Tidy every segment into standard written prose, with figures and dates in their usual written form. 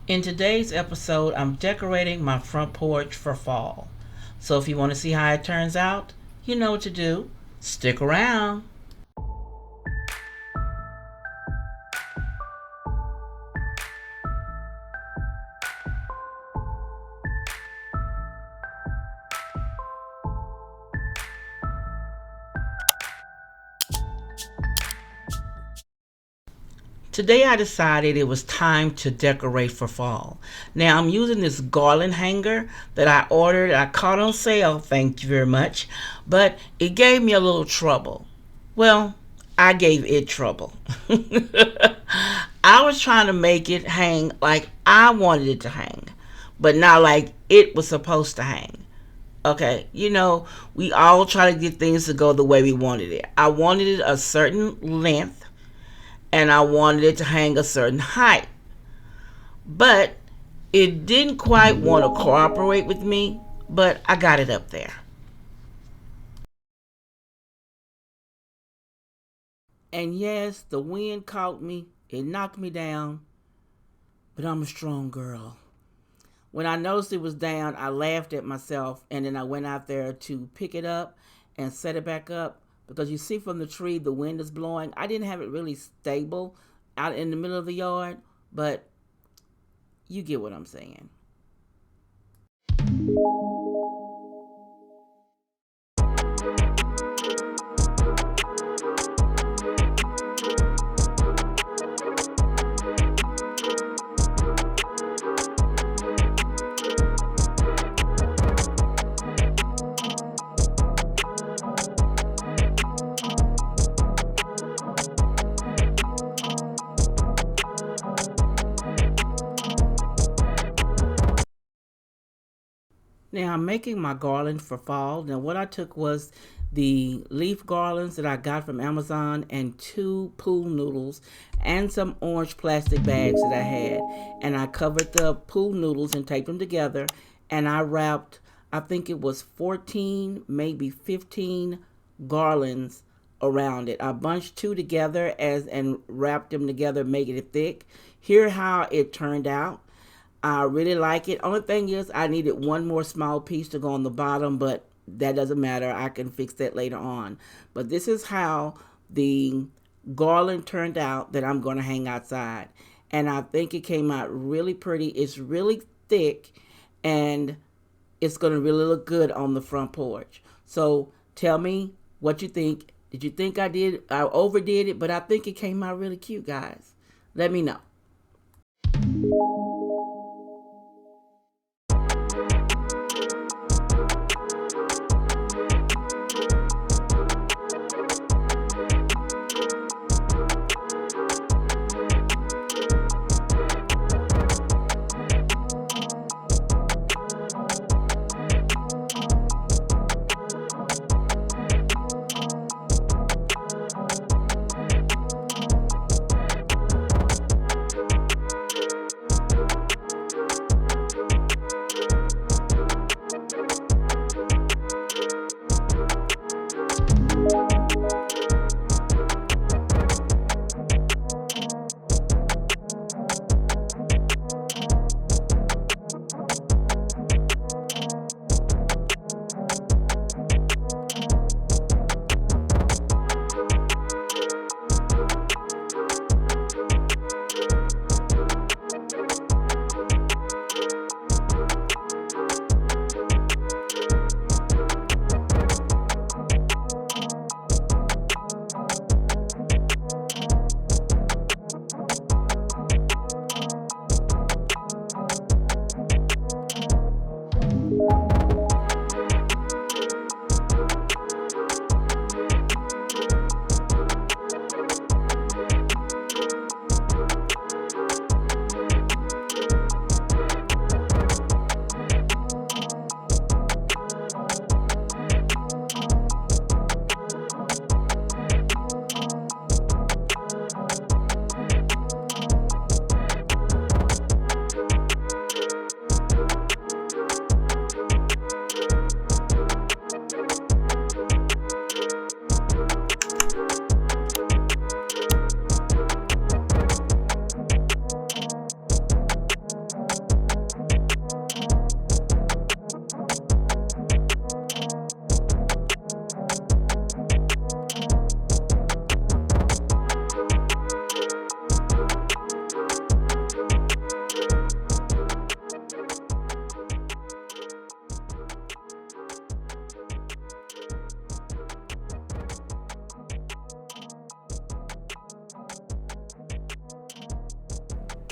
In today's episode, I'm decorating my front porch for fall. So if you want to see how it turns out, you know what to do. Stick around. Today I decided it was time to decorate for fall. Now I'm using this garland hanger that I ordered. I caught on sale, thank you very much. But it gave me a little trouble. Well, I gave it trouble. I was trying to make it hang like I wanted it to hang, but not like it was supposed to hang. Okay, we all try to get things to go the way we wanted it. I wanted it a certain length and I wanted it to hang a certain height. But it didn't quite want to cooperate with me, but I got it up there. And yes, the wind caught me, it knocked me down, but I'm a strong girl. When I noticed it was down, I laughed at myself and then I went out there to pick it up and set it back up because you see from the tree the wind is blowing. I didn't have it really stable out in the middle of the yard, but you get what I'm saying. Now I'm making my garland for fall. Now what I took was the leaf garlands that I got from Amazon and 2 pool noodles and some orange plastic bags that I had. And I covered the pool noodles and taped them together and I wrapped, I think it was 14, maybe 15 garlands around it. I bunched 2 together and wrapped them together, making it thick. Here how it turned out. I really like it. Only thing is I needed one more small piece to go on the bottom, but that doesn't matter. I can fix that later on. But this is how the garland turned out that I'm going to hang outside. And I think it came out really pretty. It's really thick and it's going to really look good on the front porch. So tell me what you think. Did you think I overdid it? But I think it came out really cute, guys. Let me know.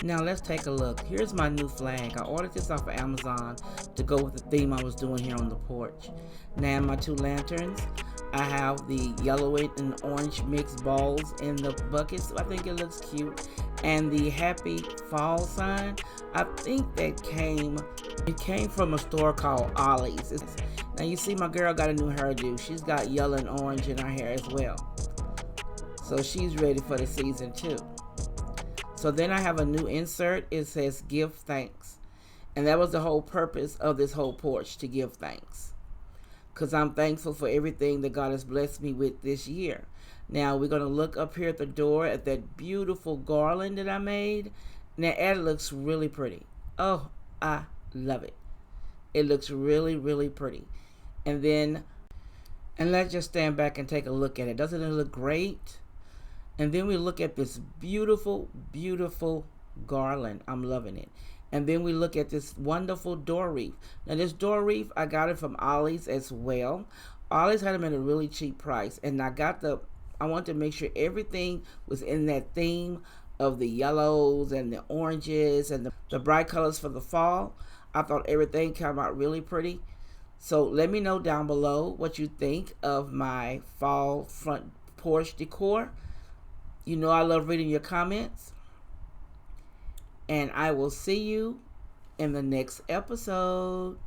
Now let's take a look. Here's my new flag. I ordered this off of Amazon to go with the theme I was doing here on the porch. Now my two lanterns, I have the yellow and orange mixed balls in the buckets. I think it looks cute. And the happy fall sign, I think that came from a store called Ollie's. Now you see my girl got a new hairdo. She's got yellow and orange in her hair as well. So she's ready for the season too. So then I have a new insert. It says give thanks. And that was the whole purpose of this whole porch, to give thanks. Because I'm thankful for everything that God has blessed me with this year. Now we're going to look up here at the door at that beautiful garland that I made. Now it looks really pretty. Oh, I love it. It looks really, really pretty. And let's just stand back and take a look at it. Doesn't it look great? And then we look at this beautiful, beautiful garland. I'm loving it. And then we look at this wonderful door wreath. Now this door wreath, I got it from Ollie's as well. Ollie's had them at a really cheap price. And I wanted to make sure everything was in that theme of the yellows and the oranges and the bright colors for the fall. I thought everything came out really pretty. So let me know down below what you think of my fall front porch decor. You know I love reading your comments. And I will see you in the next episode.